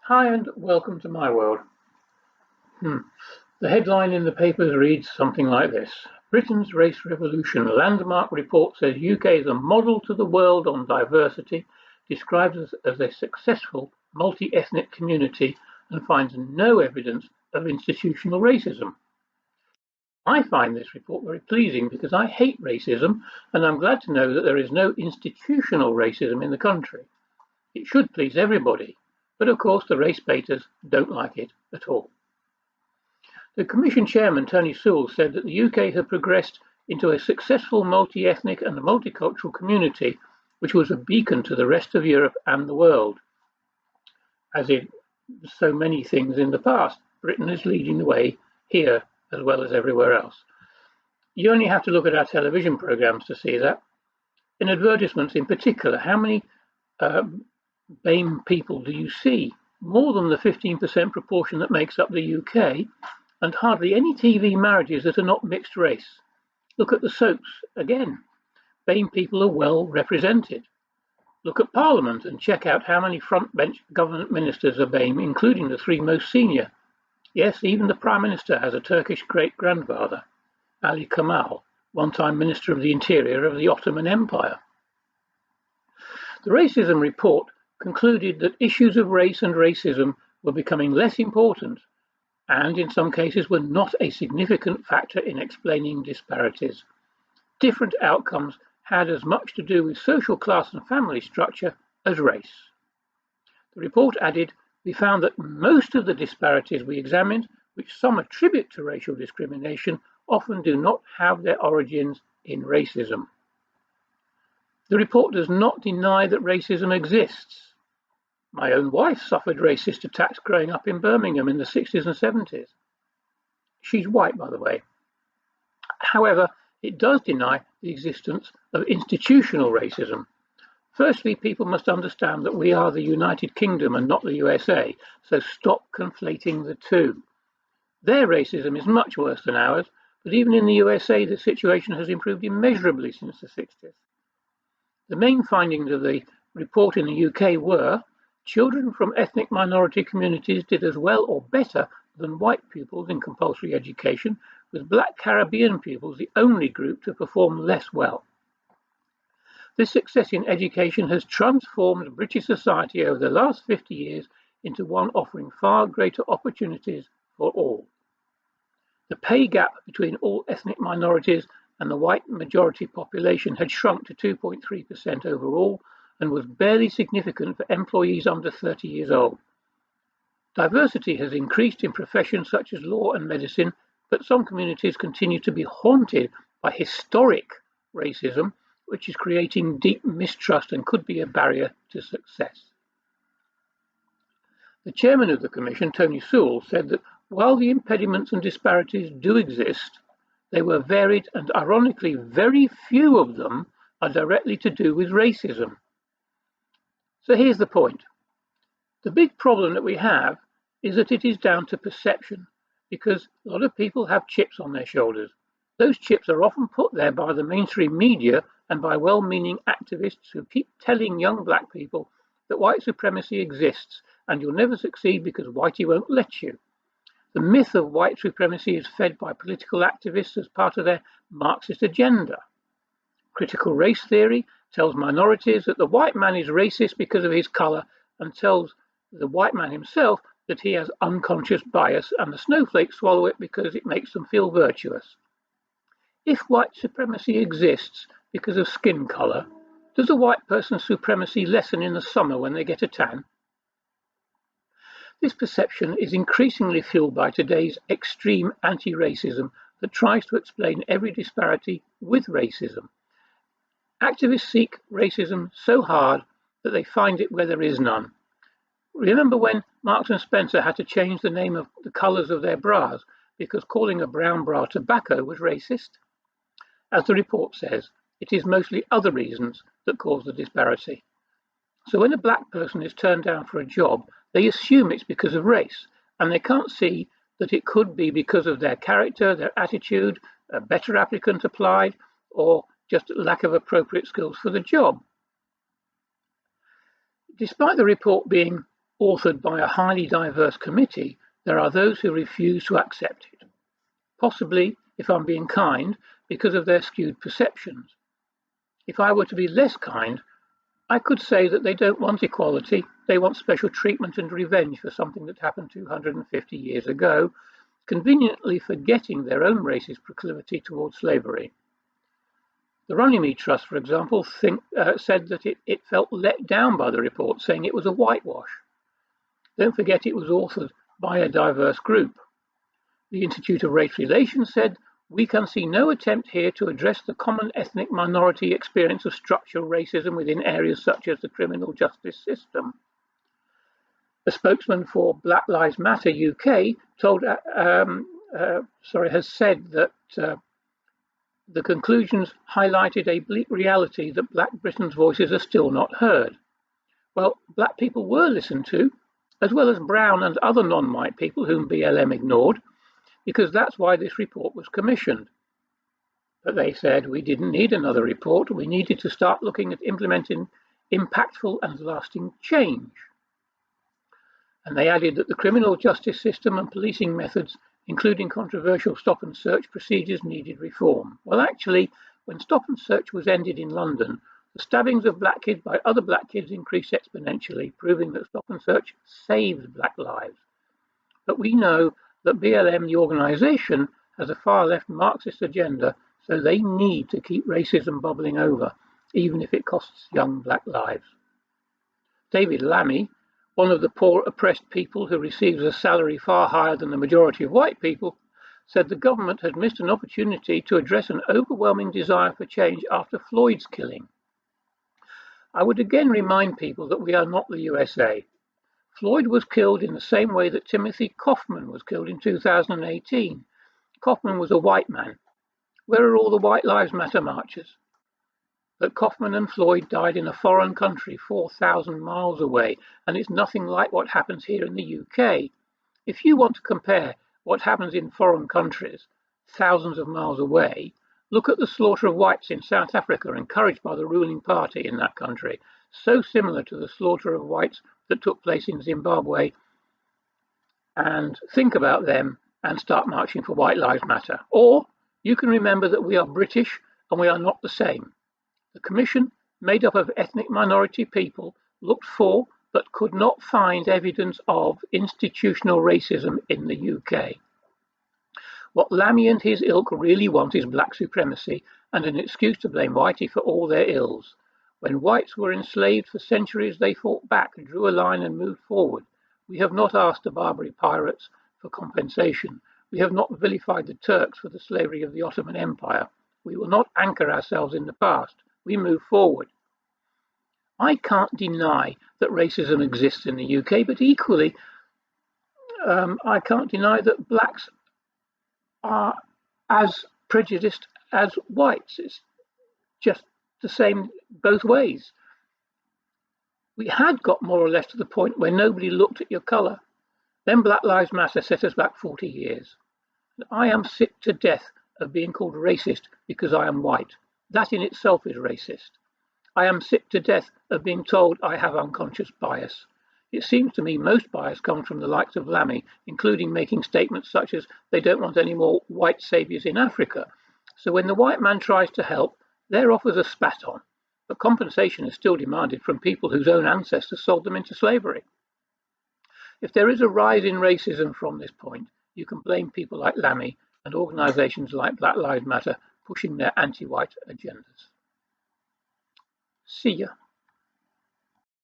Hi and welcome to my world. The headline in the papers reads something like this: Britain's race revolution. Landmark report says UK is a model to the world on diversity, describes us as a successful multi-ethnic community, and finds no evidence of institutional racism. I find this report very pleasing because I hate racism, and I'm glad to know that there is no institutional racism in the country. It should please everybody, but of course the race baiters don't like it at all. The Commission Chairman, Tony Sewell, said that the UK had progressed into a successful multi-ethnic and multicultural community, which was a beacon to the rest of Europe and the world. As in so many things in the past, Britain is leading the way here as well as everywhere else. You only have to look at our television programmes to see that. In advertisements in particular, how many BAME people do you see? More than the 15% proportion that makes up the UK, and hardly any TV marriages that are not mixed race. Look at the soaps again. BAME people are well represented. Look at Parliament and check out how many front bench government ministers are BAME, including the three most senior. Yes, even the Prime Minister has a Turkish great-grandfather, Ali Kemal, one-time Minister of the Interior of the Ottoman Empire. The racism report concluded that issues of race and racism were becoming less important and in some cases were not a significant factor in explaining disparities. Different outcomes had as much to do with social class and family structure as race. The report added, we found that most of the disparities we examined, which some attribute to racial discrimination, often do not have their origins in racism. The report does not deny that racism exists. My own wife suffered racist attacks growing up in Birmingham in the 60s and 70s. She's white, by the way. However, it does deny the existence of institutional racism. Firstly, people must understand that we are the United Kingdom and not the USA, so stop conflating the two. Their racism is much worse than ours, but even in the USA, the situation has improved immeasurably since the 60s. The main findings of the report in the UK were children from ethnic minority communities did as well or better than white pupils in compulsory education, with Black Caribbean pupils the only group to perform less well. This success in education has transformed British society over the last 50 years into one offering far greater opportunities for all. The pay gap between all ethnic minorities and the white majority population had shrunk to 2.3% overall, and was barely significant for employees under 30 years old. Diversity has increased in professions such as law and medicine, but some communities continue to be haunted by historic racism, which is creating deep mistrust and could be a barrier to success. The chairman of the Commission, Tony Sewell, said that while the impediments and disparities do exist, they were varied and ironically very few of them are directly to do with racism. So here's the point. The big problem that we have is that it is down to perception, because a lot of people have chips on their shoulders. Those chips are often put there by the mainstream media and by well-meaning activists who keep telling young black people that white supremacy exists and you'll never succeed because whitey won't let you. The myth of white supremacy is fed by political activists as part of their Marxist agenda. Critical race theory tells minorities that the white man is racist because of his color and tells the white man himself that he has unconscious bias and the snowflakes swallow it because it makes them feel virtuous. If white supremacy exists because of skin color, does a white person's supremacy lessen in the summer when they get a tan? This perception is increasingly fueled by today's extreme anti-racism that tries to explain every disparity with racism. Activists seek racism so hard that they find it where there is none. Remember when Marks and Spencer had to change the name of the colours of their bras because calling a brown bra tobacco was racist? As the report says, it is mostly other reasons that cause the disparity. So when a black person is turned down for a job, they assume it's because of race, and they can't see that it could be because of their character, their attitude, a better applicant applied, or just lack of appropriate skills for the job. Despite the report being authored by a highly diverse committee, there are those who refuse to accept it. Possibly, if I'm being kind, because of their skewed perceptions. If I were to be less kind, I could say that they don't want equality, they want special treatment and revenge for something that happened 250 years ago, conveniently forgetting their own racist proclivity towards slavery. The Runnymede Trust, for example, said that it felt let down by the report, saying it was a whitewash. Don't forget it was authored by a diverse group. The Institute of Race Relations said, "We can see no attempt here to address the common ethnic minority experience of structural racism within areas such as the criminal justice system." A spokesman for Black Lives Matter UK has said that the conclusions highlighted a bleak reality that Black Britain's voices are still not heard. Well, Black people were listened to, as well as brown and other non-white people whom BLM ignored, because that's why this report was commissioned. But they said we didn't need another report, we needed to start looking at implementing impactful and lasting change. And they added that the criminal justice system and policing methods, including controversial stop and search procedures, needed reform. Well, actually, when stop and search was ended in London, the stabbings of black kids by other black kids increased exponentially, proving that stop and search saved black lives. But we know that BLM, the organisation, has a far-left Marxist agenda, so they need to keep racism bubbling over, even if it costs young black lives. David Lammy, one of the poor oppressed people who receives a salary far higher than the majority of white people, said the government had missed an opportunity to address an overwhelming desire for change after Floyd's killing. I would again remind people that we are not the USA. Floyd was killed in the same way that Timothy Kaufman was killed in 2018. Kaufman was a white man. Where are all the White Lives Matter marchers? But Kaufman and Floyd died in a foreign country 4,000 miles away, and it's nothing like what happens here in the UK. If you want to compare what happens in foreign countries, thousands of miles away, look at the slaughter of whites in South Africa, encouraged by the ruling party in that country, so similar to the slaughter of whites that took place in Zimbabwe, and think about them and start marching for White Lives Matter. Or you can remember that we are British and we are not the same. The Commission, made up of ethnic minority people, looked for but could not find evidence of institutional racism in the UK. What Lammy and his ilk really want is black supremacy and an excuse to blame Whitey for all their ills. When whites were enslaved for centuries, they fought back, drew a line and moved forward. We have not asked the Barbary pirates for compensation. We have not vilified the Turks for the slavery of the Ottoman Empire. We will not anchor ourselves in the past. We move forward. I can't deny that racism exists in the UK, but equally, I can't deny that blacks are as prejudiced as whites. It's just the same both ways. We had got more or less to the point where nobody looked at your colour. Then Black Lives Matter set us back 40 years. I am sick to death of being called racist because I am white. That in itself is racist. I am sick to death of being told I have unconscious bias. It seems to me most bias comes from the likes of Lammy, including making statements such as they don't want any more white saviours in Africa. So when the white man tries to help, their offers are spat on, but compensation is still demanded from people whose own ancestors sold them into slavery. If there is a rise in racism from this point, you can blame people like Lammy and organisations like Black Lives Matter pushing their anti-white agendas. See ya.